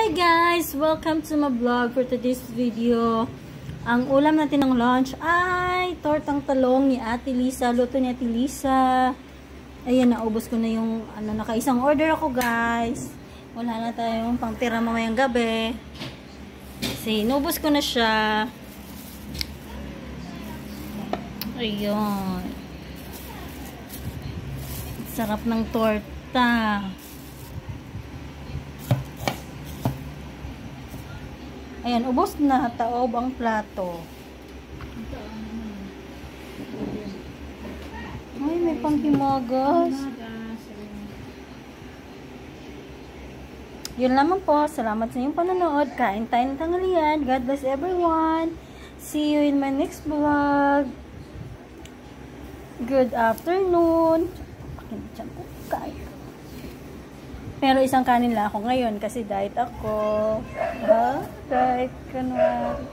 Hi guys! Welcome to my vlog for today's video. Ang ulam natin ng lunch ay tortang talong ni Ate Lisa. Luto ni Ate Lisa. Ayan, naubos ko na yung nakaisang order ako guys. Wala na tayong pangtira mamayang gabi. Kasi naubos ko na siya. Ayun. Sarap ng torta. Ayan, ubos na. Taob ang plato. Ay, may panghimagas. Yun lamang po. Salamat sa inyong panonood. Kain tayo ng tanghalian. God bless everyone. See you in my next vlog. Good afternoon. Pakinityan ko. Kain. Pero isang kanin lang ako ngayon kasi diet ako. Diet. Kunwari.